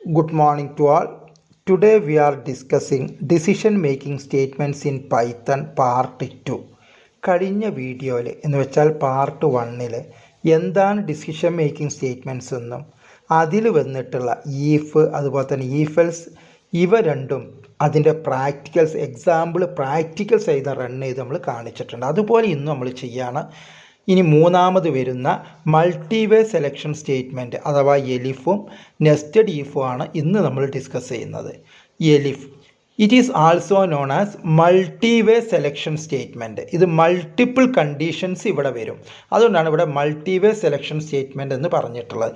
Good morning to all. Today we are discussing decision making statements in Python part 2. കഴിഞ്ഞ വീഡിയോയിൽ എന്ന് വെച്ചാൽ part 1-ൽ എന്താണ് ഡിസിഷൻ മേക്കിംഗ് സ്റ്റേറ്റ്മെൻറ്റ്സ് എന്നും അതിൽ വന്നിട്ടുള്ള ഈഫ് അതുപോലെ തന്നെ ഈഫെൽസ് ഇവ രണ്ടും അതിൻ്റെ പ്രാക്ടിക്കൽസ് ചെയ്ത് റൺ ചെയ്ത് നമ്മൾ കാണിച്ചിട്ടുണ്ട്. അതുപോലെ ഇന്ന് നമ്മൾ ചെയ്യാണ്. ഇനി മൂന്നാമത് വരുന്ന മൾട്ടിവേ സെലക്ഷൻ സ്റ്റേറ്റ്മെൻറ്റ് അഥവാ എലിഫും നെസ്റ്റഡ് ഈഫും ആണ് ഇന്ന് നമ്മൾ ഡിസ്കസ് ചെയ്യുന്നത്. Elif it is also known as multiway selection statement. ഇത് മൾട്ടിപ്പിൾ കണ്ടീഷൻസ് ഇവിടെ വരും, അതുകൊണ്ടാണ് ഇവിടെ മൾട്ടിവേ സെലക്ഷൻ സ്റ്റേറ്റ്മെൻറ്റ് എന്ന് പറഞ്ഞിട്ടുള്ളത്.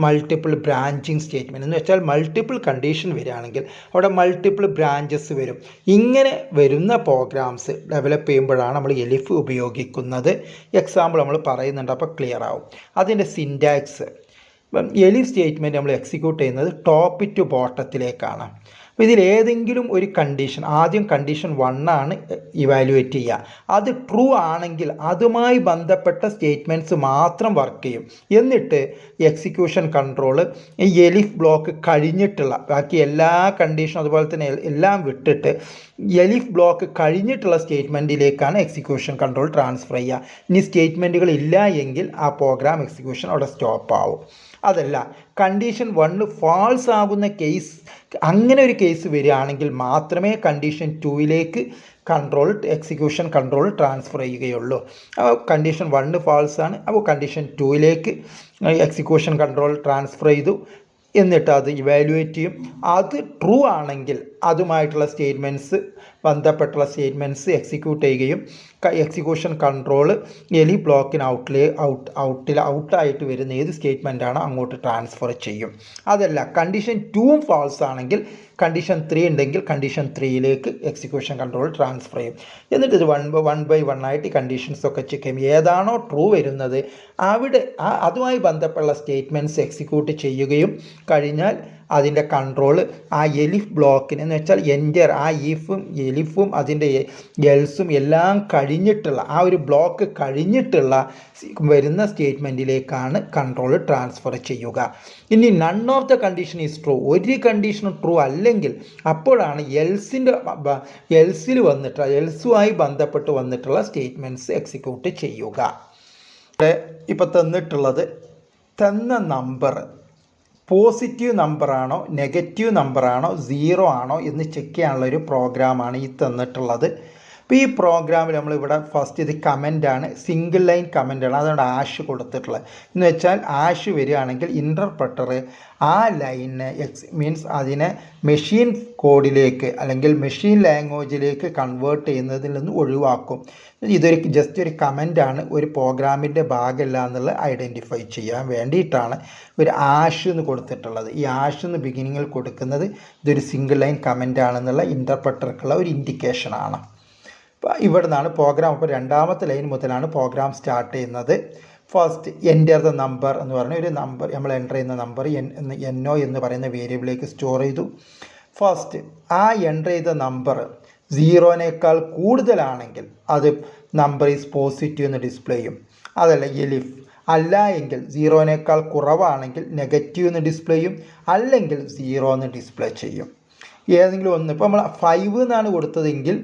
മൾട്ടിപ്പിൾ ബ്രാഞ്ചിങ് സ്റ്റേറ്റ്മെൻറ്റ് എന്ന് വെച്ചാൽ മൾട്ടിപ്പിൾ കണ്ടീഷൻ വരികയാണെങ്കിൽ അവിടെ മൾട്ടിപ്പിൾ ബ്രാഞ്ചസ് വരും. ഇങ്ങനെ വരുന്ന പ്രോഗ്രാംസ് ഡെവലപ്പ് ചെയ്യുമ്പോഴാണ് നമ്മൾ എലിഫ് ഉപയോഗിക്കുന്നത്. എക്സാമ്പിൾ നമ്മൾ പറയുന്നുണ്ട്, അപ്പോൾ ക്ലിയർ ആവും. അതിൻ്റെ സിൻറ്റാക്സ് എലിഫ് സ്റ്റേറ്റ്മെൻറ്റ് നമ്മൾ എക്സിക്യൂട്ട് ചെയ്യുന്നത് ടോപ്പ് ടു ബോട്ടത്തിലേക്കാണ്. അപ്പോൾ ഇതിലേതെങ്കിലും ഒരു കണ്ടീഷൻ, ആദ്യം കണ്ടീഷൻ 1 ആണ് ഇവാലുവേറ്റ് ചെയ്യുക. അത് ട്രൂ ആണെങ്കിൽ അതുമായി ബന്ധപ്പെട്ട സ്റ്റേറ്റ്മെൻറ്റ്സ് മാത്രം വർക്ക് ചെയ്യും. എന്നിട്ട് എക്സിക്യൂഷൻ കൺട്രോൾ ഈ എലിഫ് ബ്ലോക്ക് കഴിഞ്ഞിട്ടുള്ള ബാക്കി എല്ലാ കണ്ടീഷനും അതുപോലെ തന്നെ എല്ലാം വിട്ടിട്ട് എലിഫ് ബ്ലോക്ക് കഴിഞ്ഞിട്ടുള്ള സ്റ്റേറ്റ്മെൻറ്റിലേക്കാണ് എക്സിക്യൂഷൻ കൺട്രോൾ ട്രാൻസ്ഫർ ചെയ്യുക. ഇനി സ്റ്റേറ്റ്മെൻറ്റുകൾ ഇല്ല എങ്കിൽ ആ പ്രോഗ്രാം എക്സിക്യൂഷൻ അവിടെ സ്റ്റോപ്പ് ആവും. അതല്ല, കണ്ടീഷൻ 1 ഫാൾസ് ആകുന്ന കേസ്, അങ്ങനെ ഒരു കേസ് വരികയാണെങ്കിൽ മാത്രമേ കണ്ടീഷൻ 2ലേക്ക് എക്സിക്യൂഷൻ കൺട്രോൾ ട്രാൻസ്ഫർ ചെയ്യുകയുള്ളൂ. കണ്ടീഷൻ 1 ഫാൾസ് ആണ്, അപ്പോൾ കണ്ടീഷൻ 2ലേക്ക് എക്സിക്യൂഷൻ കൺട്രോൾ ട്രാൻസ്ഫർ ചെയ്തു. എന്നിട്ട് അത് ഇവാലുവേറ്റ് ചെയ്യും. അത് ട്രൂ ആണെങ്കിൽ അതുമായിട്ടുള്ള ബന്ധപ്പെട്ടുള്ള സ്റ്റേറ്റ്മെൻറ്റ്സ് എക്സിക്യൂട്ട് ചെയ്യുകയും എക്സിക്യൂഷൻ കൺട്രോൾ എലി ബ്ലോക്കിന് ഔട്ടായിട്ട് വരുന്ന ഏത് സ്റ്റേറ്റ്മെൻറ്റാണോ അങ്ങോട്ട് ട്രാൻസ്ഫർ ചെയ്യും. അതല്ല, കണ്ടീഷൻ 2 ഫാൾസ് ആണെങ്കിൽ കണ്ടീഷൻ 3 ഉണ്ടെങ്കിൽ കണ്ടീഷൻ 3ലേക്ക് എക്സിക്യൂഷൻ കൺട്രോൾ ട്രാൻസ്ഫർ ചെയ്യും. എന്നിട്ട് ഇത് വൺ ബൈ വൺ ആയിട്ട് കണ്ടീഷൻസൊക്കെ ചെക്ക് ചെയ്യും. ഏതാണോ ട്രൂ വരുന്നത് അവിടെ അതുമായി ബന്ധപ്പെട്ടുള്ള സ്റ്റേറ്റ്മെൻറ്റ്സ് എക്സിക്യൂട്ട് ചെയ്യുകയും കഴിഞ്ഞാൽ അതിൻ്റെ കൺട്രോൾ ആ എലിഫ് ബ്ലോക്കിന് എന്ന് വെച്ചാൽ എൻ്റർ ആ ഈഫും എലിഫും അതിൻ്റെ എൽസും എല്ലാം കഴിഞ്ഞിട്ടുള്ള ആ ഒരു ബ്ലോക്ക് കഴിഞ്ഞിട്ടുള്ള വരുന്ന സ്റ്റേറ്റ്മെൻറ്റിലേക്കാണ് കൺട്രോൾ ട്രാൻസ്ഫർ ചെയ്യുക. ഇനി none of the condition is true, ഒരു കണ്ടീഷനും ട്രൂ അല്ലെങ്കിൽ അപ്പോഴാണ് എൽസുമായി ബന്ധപ്പെട്ട് വന്നിട്ടുള്ള സ്റ്റേറ്റ്മെൻറ്റ്സ് എക്സിക്യൂട്ട് ചെയ്യുക. ഇപ്പോൾ തന്ന നമ്പർ പോസിറ്റീവ് നമ്പറാണോ നെഗറ്റീവ് നമ്പറാണോ 0 ആണോ എന്ന് ചെക്ക് ചെയ്യാനുള്ള ഒരു പ്രോഗ്രാമാണ് ഈ തന്നിട്ടുള്ളത്. അപ്പോൾ ഈ പ്രോഗ്രാമിൽ നമ്മളിവിടെ ഫസ്റ്റ് ഇത് കമൻ്റാണ്, സിംഗിൾ ലൈൻ കമൻ്റാണ്, അതുകൊണ്ട് ആഷ് കൊടുത്തിട്ടുള്ളത്. എന്ന് വെച്ചാൽ ആഷ് വരികയാണെങ്കിൽ ഇൻ്റർപ്രട്ടർ ആ ലൈനിന് മീൻസ് അതിനെ മെഷീൻ കോഡിലേക്ക് അല്ലെങ്കിൽ മെഷീൻ ലാംഗ്വേജിലേക്ക് കൺവേർട്ട് ചെയ്യുന്നതിൽ നിന്ന് ഒഴിവാക്കും. ഇതൊരു ജസ്റ്റ് ഒരു കമൻ്റാണ്, ഒരു പ്രോഗ്രാമിൻ്റെ ഭാഗമല്ല എന്നുള്ളത് ഐഡൻറ്റിഫൈ ചെയ്യാൻ വേണ്ടിയിട്ടാണ് ഒരു ആഷ് എന്ന് കൊടുത്തിട്ടുള്ളത്. ഈ ആഷ് എന്ന് ബിഗിനിങ്ങിൽ കൊടുക്കുന്നത് ഇതൊരു സിംഗിൾ ലൈൻ കമൻ്റ് ആണെന്നുള്ള ഇൻ്റർപ്രട്ടർക്കുള്ള ഒരു ഇൻഡിക്കേഷനാണ്. അപ്പോൾ ഇവിടെ നിന്നാണ് പ്രോഗ്രാം, അപ്പോൾ രണ്ടാമത്തെ ലൈൻ മുതലാണ് പ്രോഗ്രാം സ്റ്റാർട്ട് ചെയ്യുന്നത്. ഫസ്റ്റ് എൻ്റർ ദ നമ്പർ എന്ന് പറഞ്ഞ ഒരു നമ്പർ നമ്മൾ എൻ്റർ ചെയ്യുന്ന നമ്പർ എന്നോ എന്ന് പറയുന്ന വേരിയബിളിലേക്ക് സ്റ്റോർ ചെയ്തു. ഫസ്റ്റ് ആ എൻ്റർ ചെയ്ത നമ്പർ 0നേക്കാൾ കൂടുതലാണെങ്കിൽ അത് നമ്പർ ഈസ് പോസിറ്റീവ് എന്ന് ഡിസ്പ്ലേ ചെയ്യും. അതല്ല എലിഫ് അല്ല എങ്കിൽ 0നേക്കാൾ കുറവാണെങ്കിൽ നെഗറ്റീവ് എന്ന് ഡിസ്പ്ലേ ചെയ്യും, അല്ലെങ്കിൽ 0 എന്ന് ഡിസ്പ്ലേ ചെയ്യും. ഏതെങ്കിലും ഒന്ന്, ഇപ്പോൾ നമ്മൾ 5 എന്നാണ് കൊടുത്തതെങ്കിൽ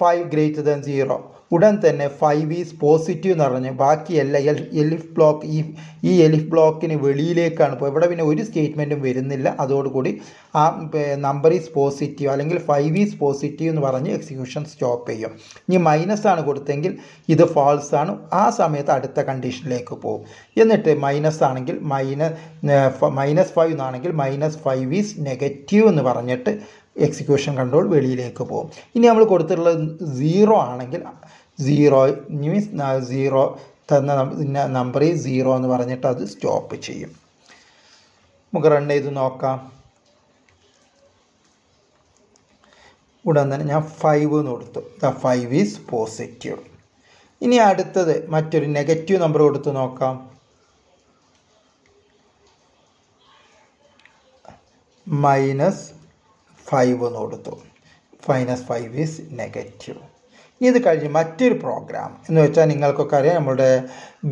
5 ഗ്രേറ്റർ ദാൻ 0 ഉടൻ തന്നെ 5 ഈസ് പോസിറ്റീവ് എന്ന് പറഞ്ഞ് ബാക്കിയല്ല എലിഫ് ബ്ലോക്ക് ഈ എലിഫ് ബ്ലോക്കിന് വെളിയിലേക്കാണ് ഇപ്പോൾ ഇവിടെ പിന്നെ ഒരു സ്റ്റേറ്റ്മെൻറ്റും വരുന്നില്ല. അതോടുകൂടി ആ നമ്പർ ഈസ് പോസിറ്റീവ് അല്ലെങ്കിൽ 5 ഈസ് പോസിറ്റീവ് എന്ന് പറഞ്ഞ് എക്സിക്യൂഷൻ സ്റ്റോപ്പ് ചെയ്യും. ഇനി മൈനസ് ആണ് കൊടുത്തെങ്കിൽ ഇത് ഫാൾസ് ആണ്, ആ സമയത്ത് അടുത്ത കണ്ടീഷനിലേക്ക് പോകും. എന്നിട്ട് മൈനസ് ആണെങ്കിൽ -5 എന്നാണെങ്കിൽ -5 ഈസ് നെഗറ്റീവ് എന്ന് പറഞ്ഞിട്ട് എക്സിക്യൂഷൻ കൺട്രോൾ വെളിയിലേക്ക് പോകും. ഇനി നമ്മൾ കൊടുത്തിട്ടുള്ളത് 0 ആണെങ്കിൽ 0 മീൻസ് 0 തന്ന നമ്പർ 0 എന്ന് പറഞ്ഞിട്ട് അത് സ്റ്റോപ്പ് ചെയ്യും. നമുക്ക് റൺ ചെയ്ത് നോക്കാം. ഉടൻ തന്നെ ഞാൻ 5 എന്ന് കൊടുത്തു, 5 ഈസ് പോസിറ്റീവ്. ഇനി അടുത്തത് മറ്റൊരു നെഗറ്റീവ് നമ്പർ കൊടുത്ത് നോക്കാം. -5 എന്ന് കൊടുത്തു, -5 ഈസ് നെഗറ്റീവ്. ഇനി ഇത് കഴിഞ്ഞ് മറ്റൊരു പ്രോഗ്രാം എന്ന് വെച്ചാൽ നിങ്ങൾക്കൊക്കെ അറിയാം, നമ്മുടെ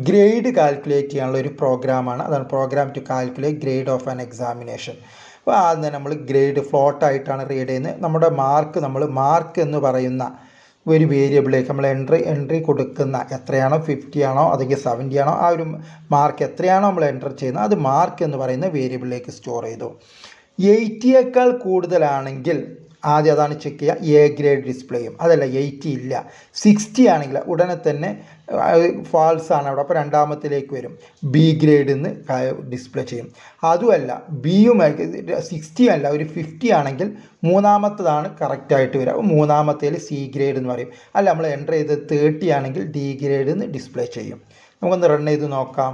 ഗ്രേഡ് കാൽക്കുലേറ്റ് ചെയ്യാനുള്ള ഒരു പ്രോഗ്രാമാണ്. അതാണ് program to calculate grade of an examination. അപ്പോൾ ആദ്യം നമ്മൾ ഗ്രേഡ് ഫ്ലോട്ടായിട്ടാണ് റീഡ് ചെയ്യുന്നത്. നമ്മുടെ മാർക്ക് എന്ന് പറയുന്ന ഒരു വേരിയബിളിലേക്ക് നമ്മൾ എൻട്രി കൊടുക്കുന്ന എത്രയാണോ 50 ആണോ അല്ലെങ്കിൽ 70 ആണോ ആ ഒരു മാർക്ക് എത്രയാണോ നമ്മൾ എൻ്റർ ചെയ്യുന്നത് അത് മാർക്ക് എന്ന് പറയുന്ന വേരിയബിളിലേക്ക് സ്റ്റോർ ചെയ്തു. 80യേക്കാൾ കൂടുതലാണെങ്കിൽ ആദ്യം അതാണ് ചെക്ക് ചെയ്യുക, എ ഗ്രേഡ് ഡിസ്പ്ലേ ചെയ്യും. അതല്ല 80 ഇല്ല 60 ആണെങ്കിൽ ഉടനെ തന്നെ ഫാൾസ് ആണ് അവിടെ, അപ്പോൾ രണ്ടാമത്തിലേക്ക് വരും, ബി ഗ്രേഡ് എന്ന് ഡിസ്പ്ലേ ചെയ്യും. അതുമല്ല ബിയും 60 അല്ല ഒരു 50 ആണെങ്കിൽ മൂന്നാമത്തതാണ് കറക്റ്റായിട്ട് വരിക, അപ്പോൾ മൂന്നാമത്തേൽ സി ഗ്രേഡ് എന്ന് പറയും. അല്ല നമ്മൾ എൻ്റർ ചെയ്ത് 30 ആണെങ്കിൽ ഡി ഗ്രേഡ് എന്ന് ഡിസ്പ്ലേ ചെയ്യും. നമുക്കൊന്ന് റൺ ചെയ്ത് നോക്കാം.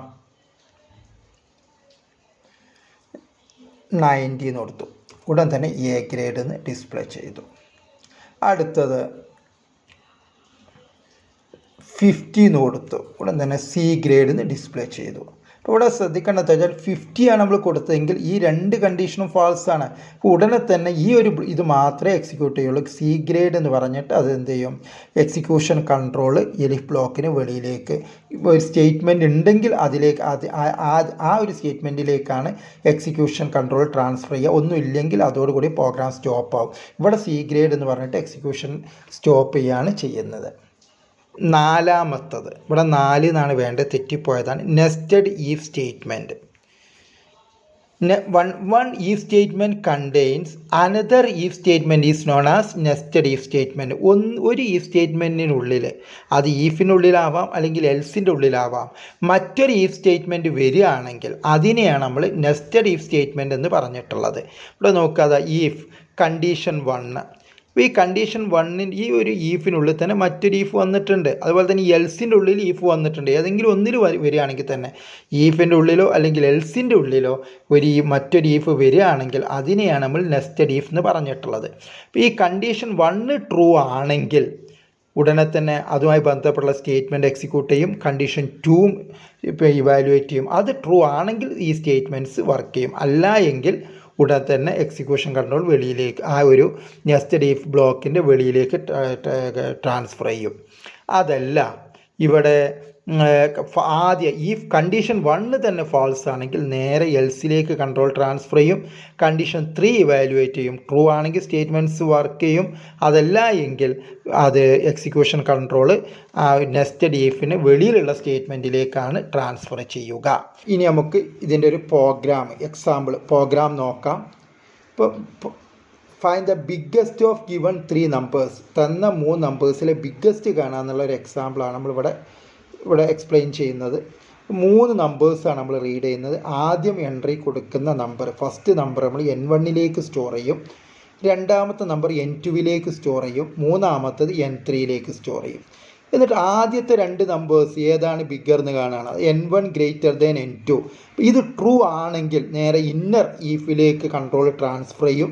90 എന്ന് കൊടുത്തു, ഉടൻ തന്നെ എ ഗ്രേഡ് എന്ന് ഡിസ്പ്ലേ ചെയ്തു. അടുത്തത് 50 എന്ന് കൊടുത്തു, ഉടൻ തന്നെ സി ഗ്രേഡ് എന്ന് ഡിസ്പ്ലേ ചെയ്തു. അപ്പോൾ ഇവിടെ ശ്രദ്ധിക്കേണ്ടത് വെച്ചാൽ 50 ആണ് നമ്മൾ കൊടുത്തതെങ്കിൽ ഈ രണ്ട് കണ്ടീഷനും ഫാൾസ് ആണ്. അപ്പോൾ ഉടനെ തന്നെ ഈ ഒരു ഇത് മാത്രമേ എക്സിക്യൂട്ട് ചെയ്യുള്ളൂ. സി ഗ്രേഡ് എന്ന് പറഞ്ഞിട്ട് അത് എന്ത് ചെയ്യും, എക്സിക്യൂഷൻ കൺട്രോൾ എലിഫ് ബ്ലോക്കിന് വെളിയിലേക്ക് ഒരു സ്റ്റേറ്റ്മെൻറ്റ് ഉണ്ടെങ്കിൽ അതിലേക്ക് ആ ഒരു സ്റ്റേറ്റ്മെൻറ്റിലേക്കാണ് എക്സിക്യൂഷൻ കൺട്രോൾ ട്രാൻസ്ഫർ ചെയ്യുക. ഒന്നും ഇല്ലെങ്കിൽ അതോടുകൂടി പ്രോഗ്രാം സ്റ്റോപ്പ് ആവും. ഇവിടെ സി ഗ്രേഡ് എന്ന് പറഞ്ഞിട്ട് എക്സിക്യൂഷൻ സ്റ്റോപ്പ് ചെയ്യുകയാണ് ചെയ്യുന്നത്. നാലാമത്തത് ഇവിടെ 4 എന്നാണ് വേണ്ടത്, തെറ്റിപ്പോയതാണ്. Nested if statement. one if statement contains another if statement is known as nested if statement. ഒരു if സ്റ്റേറ്റ്മെൻറ്റിനുള്ളിൽ അത് ഈഫിനുള്ളിലാവാം അല്ലെങ്കിൽ എൽസിൻ്റെ ഉള്ളിലാവാം മറ്റൊരു if സ്റ്റേറ്റ്മെൻറ്റ് വരികയാണെങ്കിൽ അതിനെയാണ് നമ്മൾ നെസ്റ്റഡ് if സ്റ്റേറ്റ്മെൻറ്റ് എന്ന് പറഞ്ഞിട്ടുള്ളത്. ഇവിടെ നോക്കാതെ ഈഫ് കണ്ടീഷൻ 1, അപ്പോൾ ഈ കണ്ടീഷൻ 1 ഈ ഒരു ഈഫിനുള്ളിൽ തന്നെ മറ്റൊരു ഈഫ് വന്നിട്ടുണ്ട്. അതുപോലെ തന്നെ ഈ എൽസിൻ്റെ ഉള്ളിൽ ഈഫ് വന്നിട്ടുണ്ട്. ഏതെങ്കിലും ഒന്നിൽ വരികയാണെങ്കിൽ തന്നെ ഈഫിൻ്റെ ഉള്ളിലോ അല്ലെങ്കിൽ എൽസിൻ്റെ ഉള്ളിലോ മറ്റൊരു ഈഫ് വരികയാണെങ്കിൽ അതിനെയാണ് നമ്മൾ നെസ്റ്റഡ് ഈഫ് എന്ന് പറഞ്ഞിട്ടുള്ളത്. അപ്പോൾ ഈ കണ്ടീഷൻ 1 ട്രൂ ആണെങ്കിൽ ഉടനെ തന്നെ അതുമായി ബന്ധപ്പെട്ടുള്ള സ്റ്റേറ്റ്മെൻറ്റ് എക്സിക്യൂട്ട് ചെയ്യും. കണ്ടീഷൻ 2 ഇപ്പോൾ ഇവാലുവേറ്റ് ചെയ്യും. അത് ട്രൂ ആണെങ്കിൽ ഈ സ്റ്റേറ്റ്മെൻറ്റ്സ് വർക്ക് ചെയ്യും. അല്ല എങ്കിൽ ഉടൻ തന്നെ എക്സിക്യൂഷൻ കൺട്രോൾ വെളിയിലേക്ക് ആ ഒരു നെസ്റ്റഡ് ഈഫ് ബ്ലോക്കിൻ്റെ വെളിയിലേക്ക് ട്രാൻസ്ഫർ ചെയ്യും. അതല്ല ഇവിടെ ആദ്യം ഈ കണ്ടീഷൻ 1 തന്നെ ഫാൾസ് ആണെങ്കിൽ നേരെ എൽസിലേക്ക് കൺട്രോൾ ട്രാൻസ്ഫർ ചെയ്യും. കണ്ടീഷൻ 3 ഇവാലുവേറ്റ് ചെയ്യും. ട്രൂ ആണെങ്കിൽ സ്റ്റേറ്റ്മെൻറ്റ്സ് വർക്ക് ചെയ്യും. അതല്ല എങ്കിൽ അത് എക്സിക്യൂഷൻ കൺട്രോൾ നെസ്റ്റഡ് ഈഫിന് വെളിയിലുള്ള സ്റ്റേറ്റ്മെൻറ്റിലേക്കാണ് ട്രാൻസ്ഫർ ചെയ്യുക. ഇനി നമുക്ക് ഇതിൻ്റെ ഒരു പ്രോഗ്രാം നോക്കാം. ഇപ്പോൾ find the biggest of given 3 numbers. തന്ന 3 നമ്പേഴ്സിലെ ബിഗ്ഗസ്റ്റ് കാണാമെന്നുള്ള ഒരു എക്സാമ്പിളാണ് നമ്മളിവിടെ എക്സ്പ്ലെയിൻ ചെയ്യുന്നത്. 3 നമ്പേഴ്സാണ് നമ്മൾ റീഡ് ചെയ്യുന്നത്. ആദ്യം എൻട്രി കൊടുക്കുന്ന നമ്പർ, ഫസ്റ്റ് നമ്പർ നമ്മൾ N1ലേക്ക് സ്റ്റോർ ചെയ്യും. രണ്ടാമത്തെ നമ്പർ N2ലേക്ക് സ്റ്റോർ ചെയ്യും. മൂന്നാമത്തത് N3ലേക്ക് സ്റ്റോർ ചെയ്യും. എന്നിട്ട് ആദ്യത്തെ 2 നമ്പേഴ്സ് ഏതാണ് ബിഗ്ഗർ എന്ന് കാണുകയാണ്. N1 greater than N2. ഇത് ട്രൂ ആണെങ്കിൽ നേരെ ഇന്നർ ഈഫിലേക്ക് കൺട്രോൾ ട്രാൻസ്ഫർ ചെയ്യും.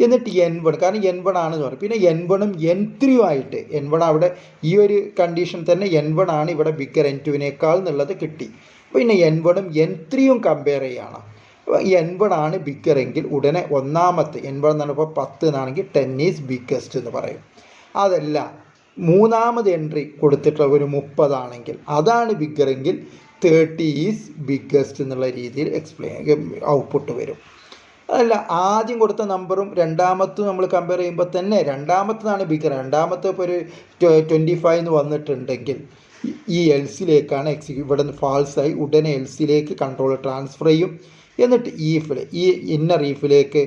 എന്നിട്ട് N1, കാരണം N1 ആണെന്ന് പറയും. പിന്നെ N1ഉം N3യും ആയിട്ട് N1 അവിടെ ഈ ഒരു കണ്ടീഷൻ തന്നെ N1 ആണ് ഇവിടെ ബിഗ്ഗർ N2വിനേക്കാൾ എന്നുള്ളത് കിട്ടി. പിന്നെ N1ഉം N3യും കമ്പയർ ചെയ്യണം. N1 ആണ് ബിഗ്ഗർ എങ്കിൽ ഉടനെ ഒന്നാമത്തെ N1 എന്ന് പറഞ്ഞപ്പോൾ 10 എന്നാണെങ്കിൽ 10 ഈസ് ബിഗ്ഗസ്റ്റ് എന്ന് പറയും. അതല്ല മൂന്നാമത് എൻട്രി കൊടുത്തിട്ടുള്ള ഒരു 30 ആണെങ്കിൽ അതാണ് ബിഗ്ഗർ എങ്കിൽ 30 ഈസ് ബിഗ്ഗസ്റ്റ് എന്നുള്ള രീതിയിൽ ഔട്ട്പുട്ട് വരും. അതല്ല ആദ്യം കൊടുത്ത നമ്പറും രണ്ടാമത്തും നമ്മൾ കമ്പയർ ചെയ്യുമ്പോൾ തന്നെ രണ്ടാമത്തതാണ് ബിഗ്ഗർ. രണ്ടാമത്തെ ഇപ്പോൾ ഒരു 25 എന്ന് വന്നിട്ടുണ്ടെങ്കിൽ ഈ എൽസിലേക്കാണ് ഇവിടെ നിന്ന് ഫാൾസായി ഉടനെ എൽസിലേക്ക് കൺട്രോൾ ട്രാൻസ്ഫർ ചെയ്യും. എന്നിട്ട് ഈ ഇന്നർ ഈഫിലേക്ക്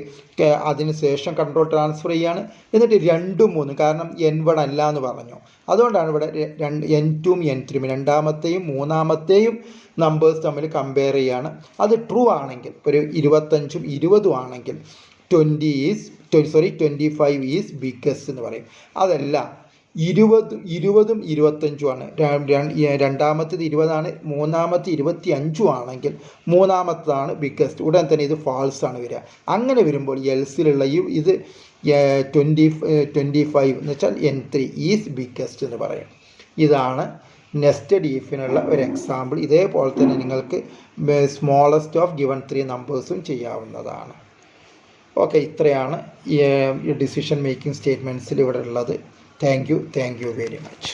അതിന് ശേഷം കൺട്രോൾ ട്രാൻസ്ഫർ ചെയ്യാണ്. എന്നിട്ട് 2ഉം 3, കാരണം N1 അല്ല എന്ന് പറഞ്ഞു, അതുകൊണ്ടാണ് ഇവിടെ N2ഉം N3ഉം രണ്ടാമത്തെയും മൂന്നാമത്തെയും നമ്പേഴ്സ് തമ്മിൽ കമ്പയർ ചെയ്യാണ്. അത് ട്രൂ ആണെങ്കിൽ ഒരു 25ഉം 20ഉം ആണെങ്കിൽ 25 ഈസ് ബിഗ്ഗസ്റ്റ് എന്ന് പറയും. അതല്ല 20ഉം 25ഉം ആണ്, രണ്ടാമത്തേത് 20 ആണ്, മൂന്നാമത്തെ 25ഉം ആണെങ്കിൽ മൂന്നാമത്തതാണ് ബിഗ്ഗസ്റ്റ്. ഉടൻ തന്നെ ഇത് ഫാൾസ് ആണ് വരിക. അങ്ങനെ വരുമ്പോൾ എൽസിലുള്ള ഇത് 25 എന്ന് വെച്ചാൽ N3 ഈസ് ബിഗ്ഗസ്റ്റ് എന്ന് പറയും. ഇതാണ് നെസ്റ്റഡ് ഈഫിനുള്ള ഒരു എക്സാമ്പിൾ. ഇതേപോലെ തന്നെ നിങ്ങൾക്ക് സ്മോളസ്റ്റ് ഓഫ് ഗിവൺ 3 നമ്പേഴ്സും ചെയ്യാവുന്നതാണ്. ഓക്കെ, ഇത്രയാണ് ഈ ഡിസിഷൻ മേക്കിംഗ് സ്റ്റേറ്റ്മെൻറ്റ്സിൽ ഇവിടെ ഉള്ളത്. Thank you very much.